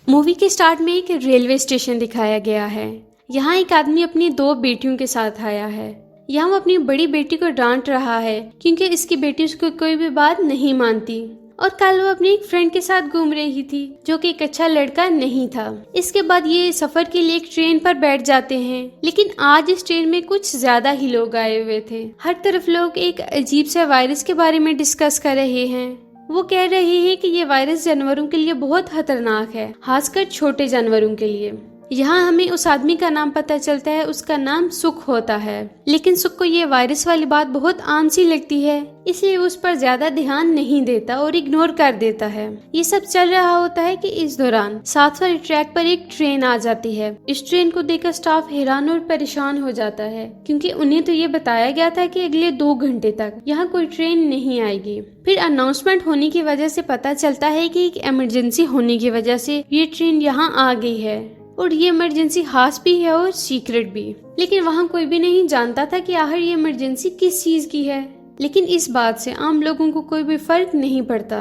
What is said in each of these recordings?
Movie के start में एक रेलवे स्टेशन दिखाया गया है। यहाँ एक आदमी अपनी 2 बेटियों के साथ आया है। यहाँ वो अपनी बड़ी बेटी को डांट रहा है क्योंकि इसकी बेटी उसको कोई भी बात नहीं मानती। और कल वो अपनी एक फ्रेंड के साथ घूम रही थी जो कि एक अच्छा लड़का नहीं था। इसके बाद ये सफर के लिए एक ट्रेन पर बैठ जाते हैं, लेकिन आज इस ट्रेन में कुछ ज्यादा ही लोग आए हुए थे। हर तरफ लोग एक अजीब से वायरस के बारे में डिस्कस कर रहे हैं। वो कह रहे हैं कि ये वायरस जानवरों के लिए बहुत खतरनाक है, खासकर छोटे जानवरों के लिए। यहाँ हमें उस आदमी का नाम पता चलता है, उसका नाम सुख होता है। लेकिन सुख को ये वायरस वाली बात बहुत आम सी लगती है, इसलिए वो उस पर ज्यादा ध्यान नहीं देता और इग्नोर कर देता है। ये सब चल रहा होता है कि इस दौरान साथ वाले ट्रैक पर एक ट्रेन आ जाती है। इस ट्रेन को देखकर स्टाफ हैरान और परेशान हो जाता है क्योंकि उन्हें तो ये बताया गया था कि अगले 2 घंटे तक यहाँ कोई ट्रेन नहीं आएगी। फिर अनाउंसमेंट होने की वजह से पता चलता है कि एक इमरजेंसी होने की वजह से ये ट्रेन यहाँ आ गई है और ये इमरजेंसी खास भी है और सीक्रेट भी। लेकिन वहाँ कोई भी नहीं जानता था कि आखिर ये इमरजेंसी किस चीज की है। लेकिन इस बात से आम लोगों को कोई भी फर्क नहीं पड़ता।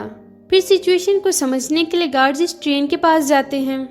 फिर सिचुएशन को समझने के लिए गार्ड्स इस ट्रेन के पास जाते हैं।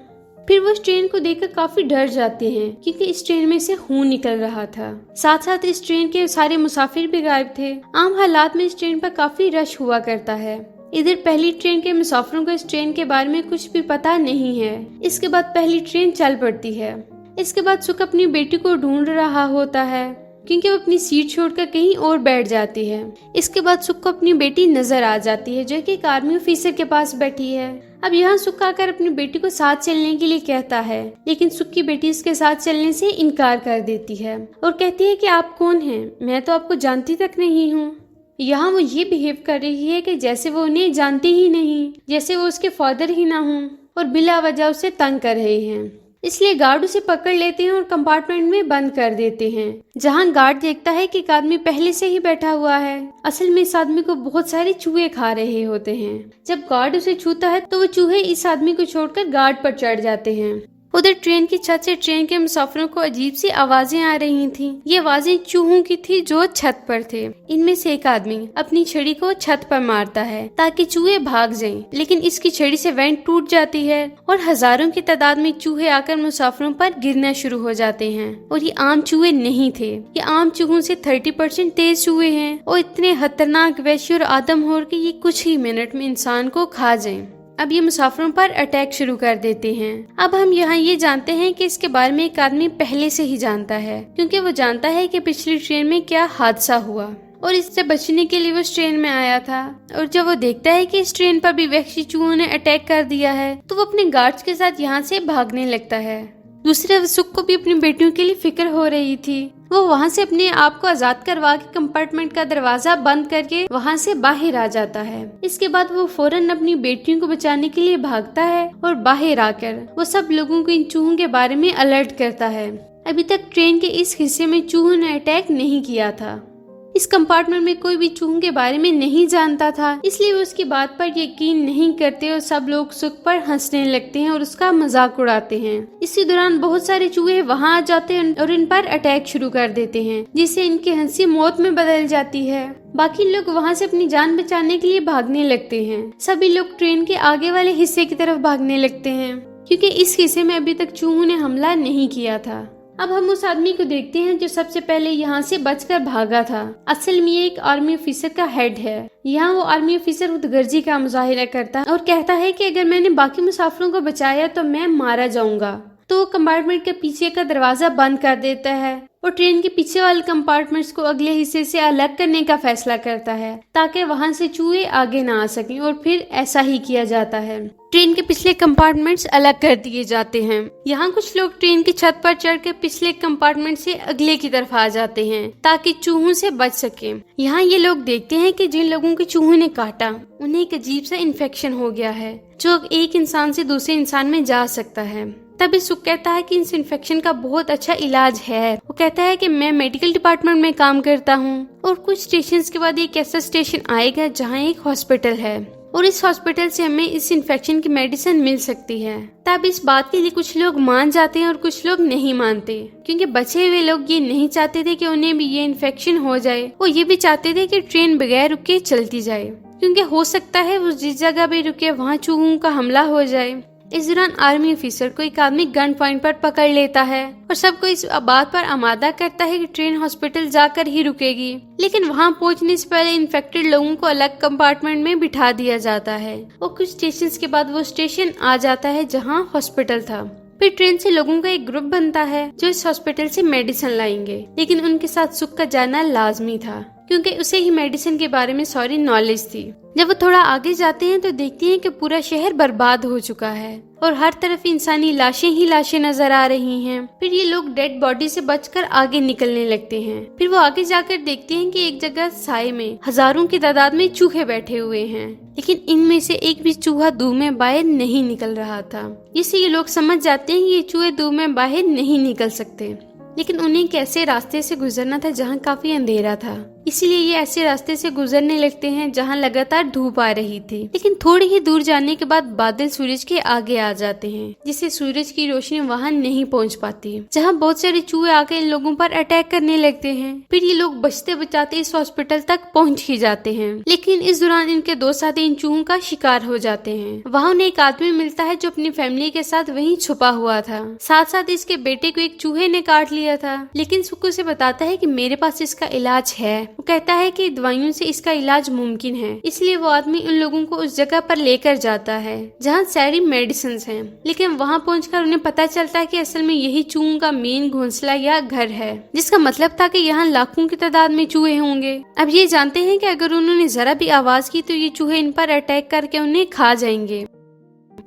फिर वो इस ट्रेन को देखकर काफी डर जाते हैं क्योंकि इस ट्रेन में से खून निकल रहा था। साथ साथ इस ट्रेन के सारे मुसाफिर भी गायब थे। आम हालात में इस ट्रेन पर काफी रश हुआ करता है। इधर पहली ट्रेन के मुसाफिरों को इस ट्रेन के बारे में कुछ भी पता नहीं है। इसके बाद पहली ट्रेन चल पड़ती है। इसके बाद सुख अपनी बेटी को ढूंढ रहा होता है क्योंकि वो अपनी सीट छोड़कर कहीं और बैठ जाती है। इसके बाद सुख को अपनी बेटी नजर आ जाती है जो कि एक आर्मी ऑफिसर के पास बैठी है। अब यहाँ सुख आकर अपनी बेटी को साथ चलने के लिए कहता है, लेकिन सुख की बेटी इसके साथ चलने से इनकार कर देती है और कहती है कि आप कौन हैं, मैं तो आपको जानती तक नहीं हूँ। यहाँ वो ये बिहेव कर रही है कि जैसे वो उन्हें जानती ही नहीं, जैसे वो उसके फादर ही ना हों और बिला वजह उसे तंग कर रहे हैं। इसलिए गार्ड उसे पकड़ लेते हैं और कंपार्टमेंट में बंद कर देते हैं, जहाँ गार्ड देखता है कि एक आदमी पहले से ही बैठा हुआ है। असल में इस आदमी को बहुत सारे चूहे खा रहे होते हैं। जब गार्ड उसे छूता है तो वो चूहे इस आदमी को छोड़कर गार्ड पर चढ़ जाते हैं। उधर ट्रेन की छत से ट्रेन के मुसाफिरों को अजीब सी आवाजें आ रही थीं। ये आवाजें चूहों की थी जो छत पर थे। इनमें से एक आदमी अपनी छड़ी को छत पर मारता है ताकि चूहे भाग जाएं, लेकिन इसकी छड़ी से वेंट टूट जाती है और हजारों की तादाद में चूहे आकर मुसाफिरों पर गिरना शुरू हो जाते हैं। और ये आम चूहे नहीं थे, ये आम चूहों से 30% तेज चूहे हैं और इतने खतरनाक, वैश्य और आदमखोर कि ये कुछ ही मिनट में इंसान को खा जाएं। अब ये मुसाफिरों पर अटैक शुरू कर देते हैं। अब हम यहाँ ये जानते हैं कि इसके बारे में एक आदमी पहले से ही जानता है क्योंकि वो जानता है कि पिछली ट्रेन में क्या हादसा हुआ और इससे बचने के लिए वो इस ट्रेन में आया था। और जब वो देखता है कि इस ट्रेन पर भी वहशी चूहों ने अटैक कर दिया है तो वो अपने गार्ड्स के साथ यहाँ से भागने लगता है। दूसरे सुख को भी अपनी बेटियों के लिए फिक्र हो रही थी। वो वहाँ से अपने आप को आजाद करवा के कंपार्टमेंट का दरवाजा बंद करके वहाँ से बाहर आ जाता है। इसके बाद वो फौरन अपनी बेटियों को बचाने के लिए भागता है और बाहर आकर वो सब लोगों को इन चूहों के बारे में अलर्ट करता है। अभी तक ट्रेन के इस हिस्से में चूहों ने अटैक नहीं किया था। इस कंपार्टमेंट में कोई भी चूहों के बारे में नहीं जानता था, इसलिए वो उसकी बात पर यकीन नहीं करते और सब लोग सुख पर हंसने लगते हैं और उसका मजाक उड़ाते हैं। इसी दौरान बहुत सारे चूहे वहां आ जाते हैं और इन पर अटैक शुरू कर देते हैं, जिससे इनकी हंसी मौत में बदल जाती है। बाकी लोग वहां से अपनी जान बचाने के लिए भागने लगते हैं। सभी लोग ट्रेन के आगे वाले हिस्से की तरफ भागने लगते हैं क्योंकि इस हिस्से में अभी तक चूहों ने हमला नहीं किया था। अब हम उस आदमी को देखते हैं जो सबसे पहले यहाँ से बचकर भागा था। असल में ये एक आर्मी ऑफिसर का हेड है। यहाँ वो आर्मी ऑफिसर खुदगर्जी का मुजाहिरा करता है और कहता है कि अगर मैंने बाकी मुसाफिरों को बचाया तो मैं मारा जाऊंगा। तो वो कंपार्टमेंट के पीछे का दरवाजा बंद कर देता है और ट्रेन के पीछे वाले कंपार्टमेंट्स को अगले हिस्से से अलग करने का फैसला करता है ताकि वहां से चूहे आगे ना आ सकें। और फिर ऐसा ही किया जाता है। ट्रेन के पिछले कंपार्टमेंट्स अलग कर दिए जाते हैं। यहाँ कुछ लोग ट्रेन की छत पर चढ़कर पिछले कंपार्टमेंट से अगले की तरफ आ जाते हैं ताकि चूहों से बच सके। यहाँ ये लोग देखते हैं कि जिन लोगों के चूहों ने काटा उन्हें एक अजीब सा इन्फेक्शन हो गया है जो एक इंसान से दूसरे इंसान में जा सकता है। तभी सुख कहता है कि इस इन्फेक्शन का बहुत अच्छा इलाज है। वो कहता है कि मैं मेडिकल डिपार्टमेंट में काम करता हूँ और कुछ स्टेशन के बाद एक ऐसा स्टेशन आएगा जहाँ एक हॉस्पिटल है और इस हॉस्पिटल से हमें इस इन्फेक्शन की मेडिसिन मिल सकती है। तब इस बात के लिए कुछ लोग मान जाते हैं और कुछ लोग नहीं मानते क्योंकि बचे हुए लोग ये नहीं चाहते थे कि उन्हें भी ये इन्फेक्शन हो जाए। वो ये भी चाहते थे कि ट्रेन बगैर रुके चलती जाए क्योंकि हो सकता है वो जिस जगह भी रुके वहाँ चूहों का हमला हो जाए। इस दौरान आर्मी ऑफिसर को एक आदमी गन पॉइंट पर पकड़ लेता है और सबको इस बात पर आमादा करता है कि ट्रेन हॉस्पिटल जाकर ही रुकेगी। लेकिन वहां पहुंचने से पहले इन्फेक्टेड लोगों को अलग कंपार्टमेंट में बिठा दिया जाता है और कुछ स्टेशन के बाद वो स्टेशन आ जाता है जहाँ हॉस्पिटल था। फिर ट्रेन से लोगों का एक ग्रुप बनता है जो इस हॉस्पिटल से मेडिसिन लाएंगे, लेकिन उनके साथ सुख का जाना लाजमी था क्योंकि उसे ही मेडिसिन के बारे में सारी नॉलेज थी। जब वो थोड़ा आगे जाते हैं तो देखते हैं कि पूरा शहर बर्बाद हो चुका है और हर तरफ इंसानी लाशें ही लाशें नजर आ रही हैं। फिर ये लोग डेड बॉडी से बचकर आगे निकलने लगते हैं। फिर वो आगे जाकर देखते हैं कि एक जगह साए में हजारों की तादाद में चूहे बैठे हुए हैं, लेकिन इनमें से एक भी चूहा धूप में बाहर नहीं निकल रहा था। इससे ये लोग समझ जाते हैं कि ये चूहे धूप में बाहर नहीं निकल सकते, लेकिन उन्हें कैसे रास्ते से गुजरना था जहाँ काफी अंधेरा था। इसीलिए ये ऐसे रास्ते से गुजरने लगते हैं जहाँ लगातार धूप आ रही थी। लेकिन थोड़ी ही दूर जाने के बाद बादल सूरज के आगे आ जाते हैं, जिससे सूरज की रोशनी वहाँ नहीं पहुँच पाती, जहाँ बहुत सारे चूहे आकर इन लोगों पर अटैक करने लगते हैं। फिर ये लोग बचते बचाते इस हॉस्पिटल तक पहुँच ही जाते हैं, लेकिन इस दौरान इनके दो साथी इन चूहों का शिकार हो जाते हैं। वहाँ उन्हें एक आदमी मिलता है जो अपनी फैमिली के साथ वहीं छुपा हुआ था। साथ साथ इसके बेटे को एक चूहे ने काट लिया था, लेकिन सुक्कू से बताता है कि मेरे पास इसका इलाज है। वो कहता है कि दवाइयों से इसका इलाज मुमकिन है, इसलिए वो आदमी उन लोगों को उस जगह पर लेकर जाता है जहाँ सारी मेडिसिन हैं। लेकिन वहाँ पहुंचकर उन्हें पता चलता है कि असल में यही चूहों का मेन घोंसला या घर है, जिसका मतलब था कि यहाँ लाखों की तादाद में चूहे होंगे। अब ये जानते हैं कि अगर उन्होंने जरा भी आवाज की तो ये चूहे इन पर अटैक करके उन्हें खा जाएंगे।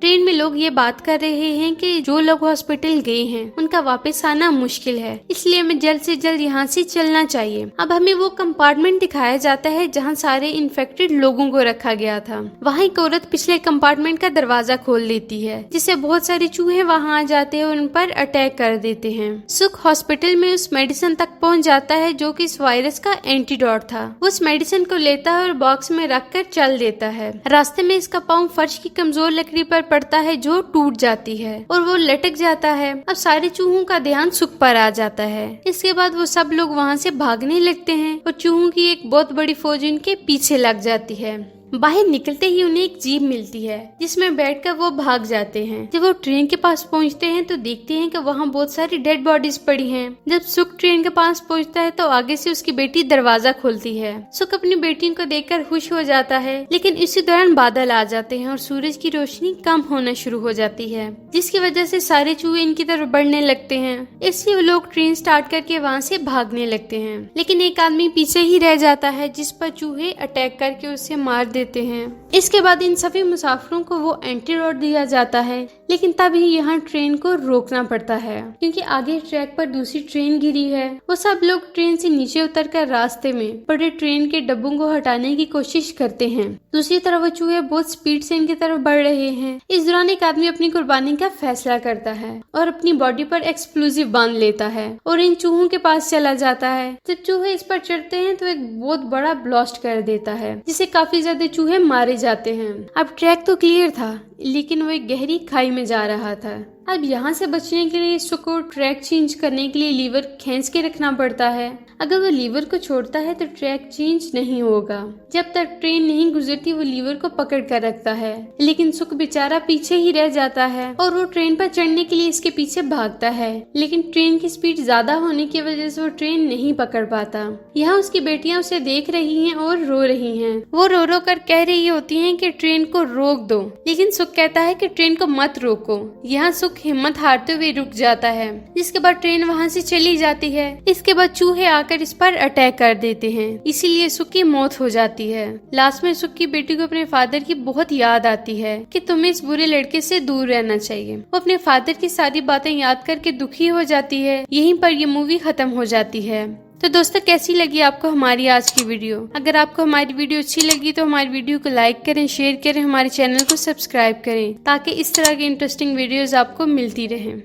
ट्रेन में लोग ये बात कर रहे हैं कि जो लोग हॉस्पिटल गए हैं उनका वापस आना मुश्किल है, इसलिए हमें जल्द से जल्द यहाँ से चलना चाहिए। अब हमें वो कंपार्टमेंट दिखाया जाता है जहाँ सारे इन्फेक्टेड लोगों को रखा गया था। वहाँ एक औरत पिछले कंपार्टमेंट का दरवाजा खोल देती है, जिससे बहुत सारे चूहे वहाँ आ जाते हैं और उन पर अटैक कर देते हैं। सुख हॉस्पिटल में उस मेडिसिन तक पहुँच जाता है जो कि इस वायरस का एंटीडोट था। वो उस मेडिसिन को लेता है और बॉक्स में रख कर चल देता है। रास्ते में इसका पाँव फर्श की कमजोर लकड़ी पर पड़ता है जो टूट जाती है और वो लटक जाता है। अब सारे चूहों का ध्यान सुख पर आ जाता है। इसके बाद वो सब लोग वहाँ से भागने लगते हैं और चूहों की एक बहुत बड़ी फौज उनके पीछे लग जाती है। बाहर निकलते ही उन्हें एक जीप मिलती है जिसमें बैठकर वो भाग जाते हैं। जब वो ट्रेन के पास पहुंचते हैं तो देखते हैं कि वहाँ बहुत सारी डेड बॉडीज पड़ी हैं। जब सुख ट्रेन के पास पहुंचता है तो आगे से उसकी बेटी दरवाजा खोलती है। सुख अपनी बेटी को देखकर खुश हो जाता है, लेकिन इसी दौरान बादल आ जाते हैं और सूरज की रोशनी कम होना शुरू हो जाती है, जिसकी वजह से सारे चूहे इनकी तरफ बढ़ने लगते हैं। इसलिए वो लोग ट्रेन स्टार्ट करके वहाँ से भागने लगते हैं, लेकिन एक आदमी पीछे ही रह जाता है जिस पर चूहे अटैक करके उसे मार देते हैं। इसके बाद इन सभी मुसाफिरों को वो एंटीडोट दिया जाता है, लेकिन तभी यहाँ ट्रेन को रोकना पड़ता है क्योंकि आगे ट्रैक पर दूसरी ट्रेन गिरी है। वो सब लोग ट्रेन से नीचे उतरकर रास्ते में पड़े ट्रेन के डब्बों को हटाने की कोशिश करते हैं। दूसरी तरफ वो चूहे बहुत स्पीड से इनकी तरफ बढ़ रहे हैं। इस दौरान एक आदमी अपनी कुर्बानी का फैसला करता है और अपनी बॉडी पर एक्सप्लोजिव बांध लेता है और इन चूहों के पास चला जाता है। जब चूहे इस पर चढ़ते हैं तो एक बहुत बड़ा ब्लास्ट कर देता है, जिससे काफी ज्यादा चूहे मारे जाते हैं। अब ट्रैक तो क्लियर था, लेकिन वो एक गहरी खाई में जा रहा था। अब यहाँ से बचने के लिए सुख को ट्रैक चेंज करने के लिए लीवर खींच के रखना पड़ता है। अगर वो लीवर को छोड़ता है तो ट्रैक चेंज नहीं होगा। जब तक ट्रेन नहीं गुजरती वो लीवर को पकड़ कर रखता है, लेकिन सुख बेचारा पीछे ही रह जाता है और वो ट्रेन पर चढ़ने के लिए इसके पीछे भागता है, लेकिन ट्रेन की स्पीड ज्यादा होने की वजह से वो ट्रेन नहीं पकड़ पाता। यहाँ उसकी बेटियां उसे देख रही हैं और रो रही हैं। वो रो रो कर कह रही होती हैं कि ट्रेन को रोक दो, लेकिन सुख कहता है कि ट्रेन को मत रोको। यहाँ सुख हिम्मत हारते हुए रुक जाता है, जिसके बाद ट्रेन वहाँ से चली जाती है। इसके बाद चूहे आकर इस पर अटैक कर देते हैं, इसीलिए सुख की मौत हो जाती है। लास्ट में सुख की बेटी को अपने फादर की बहुत याद आती है कि तुम्हें इस बुरे लड़के से दूर रहना चाहिए। वो अपने फादर की सारी बातें याद करके दुखी हो जाती है। यहीं पर ये मूवी खत्म हो जाती है। तो दोस्तों, कैसी लगी आपको हमारी आज की वीडियो? अगर आपको हमारी वीडियो अच्छी लगी तो हमारी वीडियो को लाइक करें, शेयर करें, हमारे चैनल को सब्सक्राइब करें ताकि इस तरह की इंटरेस्टिंग वीडियोस आपको मिलती रहें।